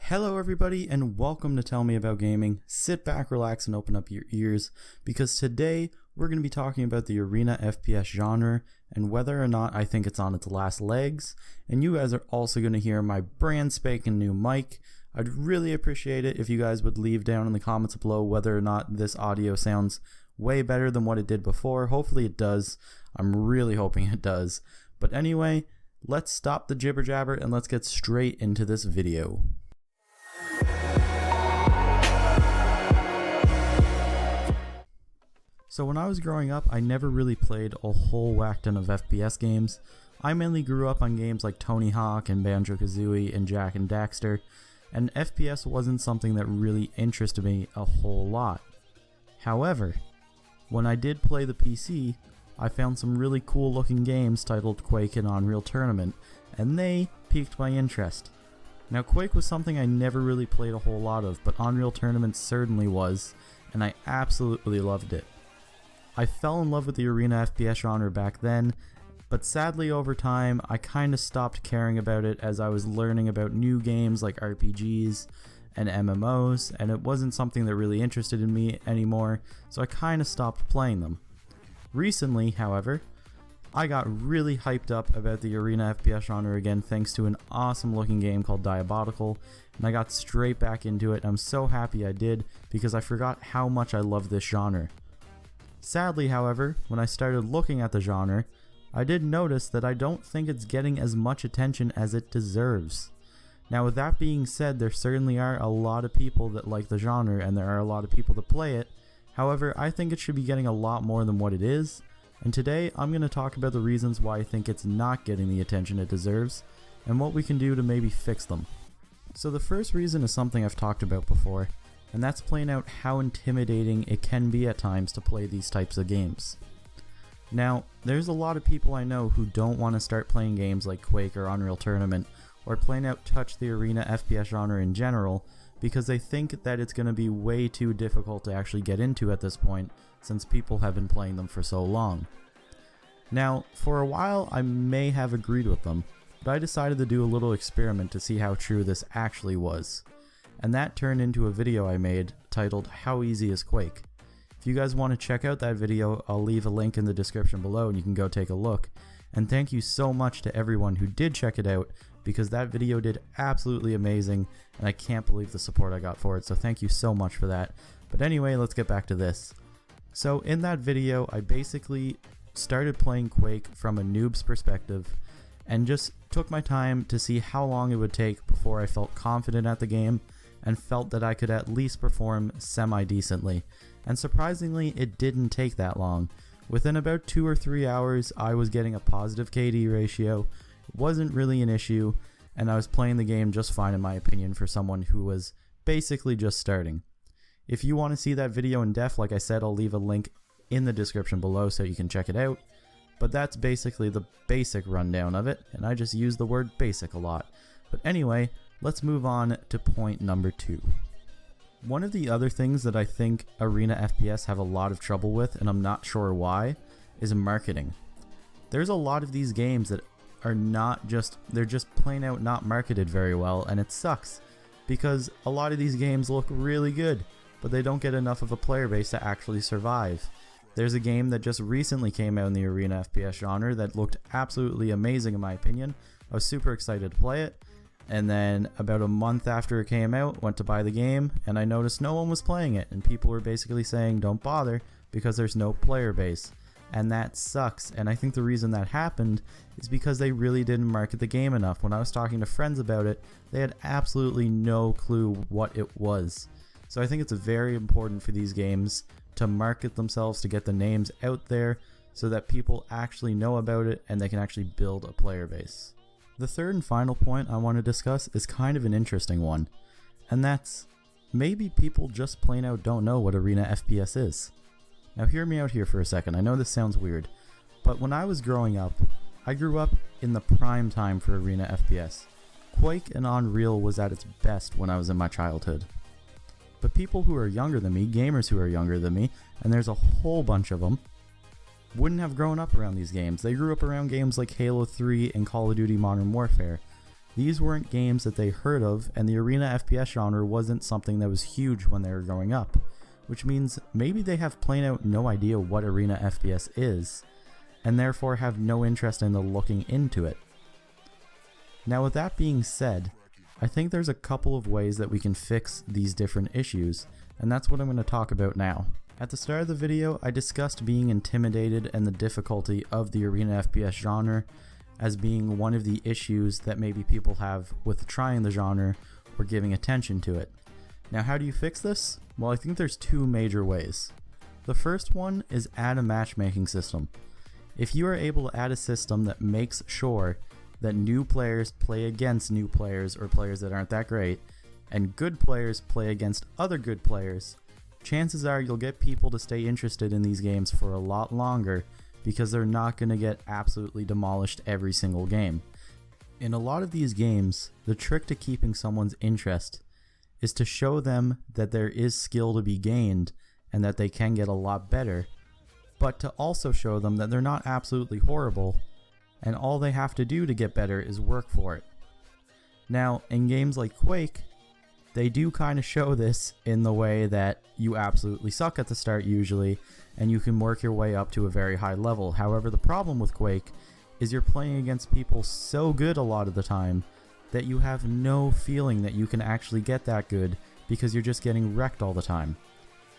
Hello everybody and welcome to Tell Me About Gaming. Sit back, relax, and open up your ears because today we're going to be talking about the arena FPS genre and whether or not I think it's on its last legs, and you guys are also going to hear my brand spanking new mic. I'd really appreciate it if you guys would leave down in the comments below whether or not this audio sounds way better than what it did before. Hopefully it does. I'm really hoping it does. But anyway, let's stop the jibber jabber and let's get straight into this video. So when I was growing up, I never really played a whole whack ton of FPS games. I mainly grew up on games like Tony Hawk and Banjo-Kazooie and Jak and Daxter, and FPS wasn't something that really interested me a whole lot. However, when I did play the PC, I found some really cool looking games titled Quake and Unreal Tournament, and they piqued my interest. Now Quake was something I never really played a whole lot of, but Unreal Tournament certainly was, and I absolutely loved it. I fell in love with the arena FPS genre back then, but sadly over time I kinda stopped caring about it as I was learning about new games like RPGs and MMOs, and it wasn't something that really interested in me anymore, so I kinda stopped playing them. Recently, however, I got really hyped up about the arena FPS genre again thanks to an awesome looking game called Diabolical, and I got straight back into it, and I'm so happy I did because I forgot how much I love this genre. Sadly, however, when I started looking at the genre, I did notice that I don't think it's getting as much attention as it deserves. Now with that being said, there certainly are a lot of people that like the genre and there are a lot of people that play it. However, I think it should be getting a lot more than what it is, and today I'm going to talk about the reasons why I think it's not getting the attention it deserves and what we can do to maybe fix them. So the first reason is something I've talked about before, and that's playing out how intimidating it can be at times to play these types of games. Now, there's a lot of people I know who don't want to start playing games like Quake or Unreal Tournament, or plain out touch the arena FPS genre in general, because they think that it's going to be way too difficult to actually get into at this point, since people have been playing them for so long. Now, for a while I may have agreed with them, but I decided to do a little experiment to see how true this actually was. And that turned into a video I made titled How Easy is Quake? If you guys want to check out that video, I'll leave a link in the description below and you can go take a look. And thank you so much to everyone who did check it out, because that video did absolutely amazing and I can't believe the support I got for it, so thank you so much for that. But anyway, let's get back to this. So in that video, I basically started playing Quake from a noob's perspective and just took my time to see how long it would take before I felt confident at the game and felt that I could at least perform semi-decently. And surprisingly, it didn't take that long. Within about 2 or 3 hours, I was getting a positive KD ratio. It wasn't really an issue, and I was playing the game just fine in my opinion for someone who was basically just starting. If you want to see that video in depth, like I said, I'll leave a link in the description below so you can check it out. But that's basically the basic rundown of it, and I just use the word basic a lot. But anyway, let's move on to point number 2. One of the other things that I think arena FPS have a lot of trouble with, and I'm not sure why, is marketing. There's a lot of these games that are they're just plain out not marketed very well, and it sucks because a lot of these games look really good, but they don't get enough of a player base to actually survive. There's a game that just recently came out in the arena FPS genre that looked absolutely amazing in my opinion. I was super excited to play it, and then about a month after it came out, went to buy the game, and I noticed no one was playing it, and people were basically saying don't bother because there's no player base. And that sucks, and I think the reason that happened is because they really didn't market the game enough. When I was talking to friends about it, they had absolutely no clue what it was. So I think it's very important for these games to market themselves, to get the names out there so that people actually know about it and they can actually build a player base. The third and final point I want to discuss is kind of an interesting one, and that's maybe people just plain out don't know what arena FPS is. Now hear me out here for a second. I know this sounds weird, but when I was growing up, I grew up in the prime time for arena FPS. Quake and Unreal was at its best when I was in my childhood. But people who are younger than me, gamers who are younger than me, and there's a whole bunch of them, wouldn't have grown up around these games. They grew up around games like Halo 3 and Call of Duty Modern Warfare. These weren't games that they heard of, and the arena FPS genre wasn't something that was huge when they were growing up, which means maybe they have plain out no idea what arena FPS is, and therefore have no interest in looking into it. Now with that being said, I think there's a couple of ways that we can fix these different issues, and that's what I'm going to talk about now. At the start of the video, I discussed being intimidated and the difficulty of the arena FPS genre as being one of the issues that maybe people have with trying the genre or giving attention to it. Now how do you fix this? Well, I think there's two major ways. The first one is add a matchmaking system. If you are able to add a system that makes sure that new players play against new players or players that aren't that great, and good players play against other good players, chances are you'll get people to stay interested in these games for a lot longer because they're not going to get absolutely demolished every single game. In a lot of these games, the trick to keeping someone's interest is to show them that there is skill to be gained and that they can get a lot better, but to also show them that they're not absolutely horrible and all they have to do to get better is work for it. Now, in games like Quake, they do kind of show this in the way that you absolutely suck at the start usually, and you can work your way up to a very high level. However, the problem with Quake is you're playing against people so good a lot of the time that you have no feeling that you can actually get that good because you're just getting wrecked all the time.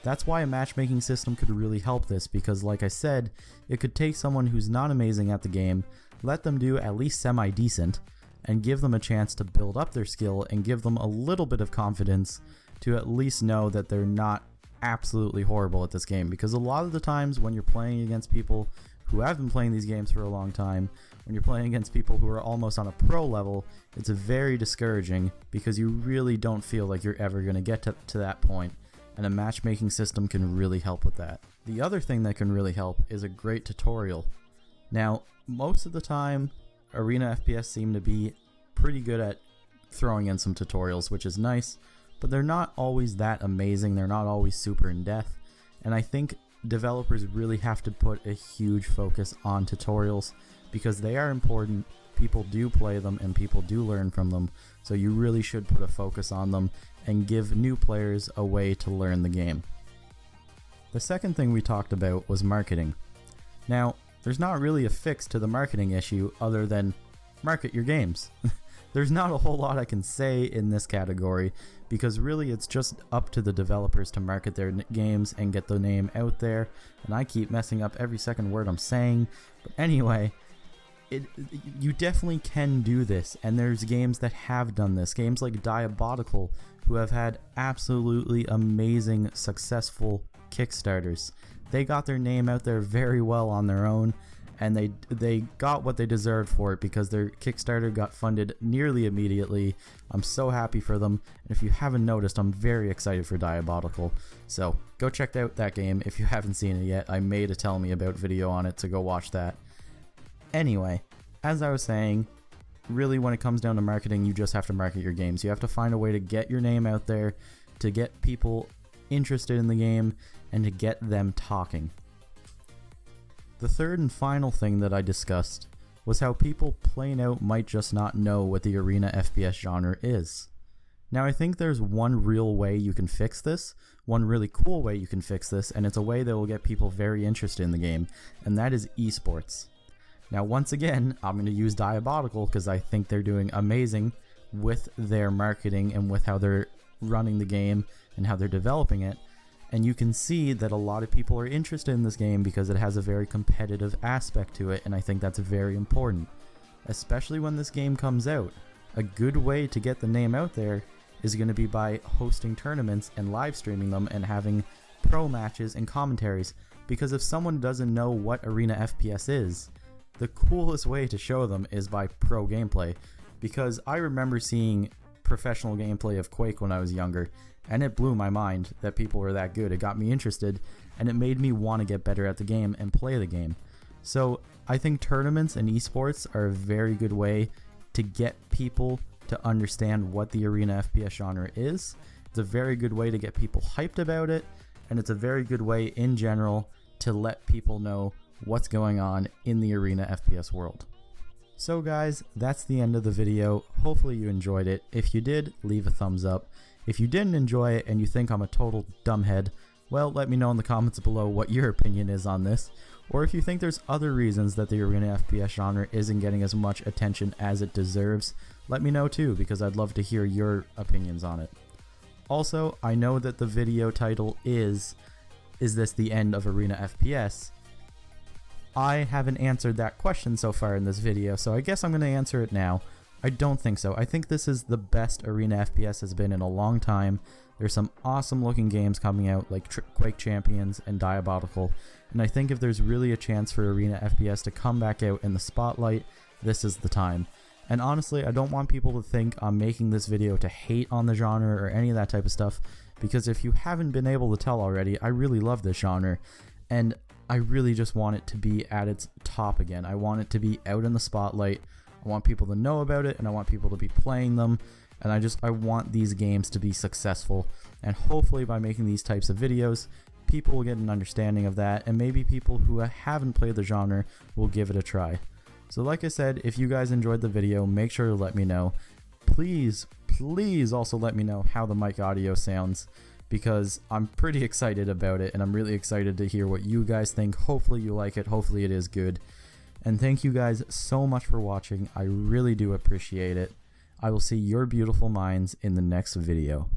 That's why a matchmaking system could really help this, because like I said, it could take someone who's not amazing at the game, let them do at least semi-decent, and give them a chance to build up their skill and give them a little bit of confidence to at least know that they're not absolutely horrible at this game. Because a lot of the times when you're playing against people who have been playing these games for a long time, when you're playing against people who are almost on a pro level, it's very discouraging because you really don't feel like you're ever going to get to that point, and a matchmaking system can really help with that. The other thing that can really help is a great tutorial. Now, most of the time, arena FPS seem to be pretty good at throwing in some tutorials, which is nice, but they're not always that amazing, they're not always super in-depth, and I think developers really have to put a huge focus on tutorials because they are important, people do play them, and people do learn from them, so you really should put a focus on them and give new players a way to learn the game. The second thing we talked about was marketing. Now, there's not really a fix to the marketing issue other than market your games. There's not a whole lot I can say in this category because really it's just up to the developers to market their games and get the name out there, and I keep messing up every second word I'm saying, but anyway, you definitely can do this, and there's games that have done this. Games like Diabolical, who have had absolutely amazing successful Kickstarters. They got their name out there very well on their own, and they got what they deserved for it because their Kickstarter got funded nearly immediately. I'm so happy for them, and if you haven't noticed, I'm very excited for Diabolical. So go check out that game if you haven't seen it yet. I made a Tell Me About video on it, so go watch that. Anyway, as I was saying, really when it comes down to marketing, you just have to market your games. You have to find a way to get your name out there, to get people interested in the game, and to get them talking. The third and final thing that I discussed was how people plain out might just not know what the arena FPS genre is. Now I think there's one real way you can fix this, one really cool way you can fix this, and it's a way that will get people very interested in the game, and that is esports. Now once again, I'm going to use Diabolical because I think they're doing amazing with their marketing and with how they're running the game and how they're developing it. And you can see that a lot of people are interested in this game because it has a very competitive aspect to it, and I think that's very important. Especially when this game comes out. A good way to get the name out there is going to be by hosting tournaments and live streaming them and having pro matches and commentaries, because if someone doesn't know what arena FPS is, the coolest way to show them is by pro gameplay, because I remember seeing professional gameplay of Quake when I was younger, and it blew my mind that people were that good. It got me interested, and it made me want to get better at the game and play the game. So I think tournaments and esports are a very good way to get people to understand what the arena FPS genre is. It's a very good way to get people hyped about it, and it's a very good way in general to let people know what's going on in the arena FPS world. So guys, that's the end of the video. Hopefully you enjoyed it. If you did, leave a thumbs up. If you didn't enjoy it and you think I'm a total dumbhead, well, let me know in the comments below what your opinion is on this. Or if you think there's other reasons that the arena FPS genre isn't getting as much attention as it deserves, let me know too, because I'd love to hear your opinions on it. Also, I know that the video title is this the end of arena FPS? I haven't answered that question so far in this video, so I guess I'm going to answer it now. I don't think so. I think this is the best arena FPS has been in a long time. There's some awesome looking games coming out like Quake Champions and Diabolical, and I think if there's really a chance for arena FPS to come back out in the spotlight, this is the time. And honestly, I don't want people to think I'm making this video to hate on the genre or any of that type of stuff, because if you haven't been able to tell already, I really love this genre, and I really just want it to be at its top again. I want it to be out in the spotlight. I want people to know about it, and I want people to be playing them, and I want these games to be successful. And hopefully by making these types of videos, people will get an understanding of that, and maybe people who haven't played the genre will give it a try. So like I said, if you guys enjoyed the video, make sure to let me know. Please also let me know how the mic audio sounds, because I'm pretty excited about it, and I'm really excited to hear what you guys think. Hopefully you like it, hopefully it is good. And thank you guys so much for watching. I really do appreciate it. I will see your beautiful minds in the next video.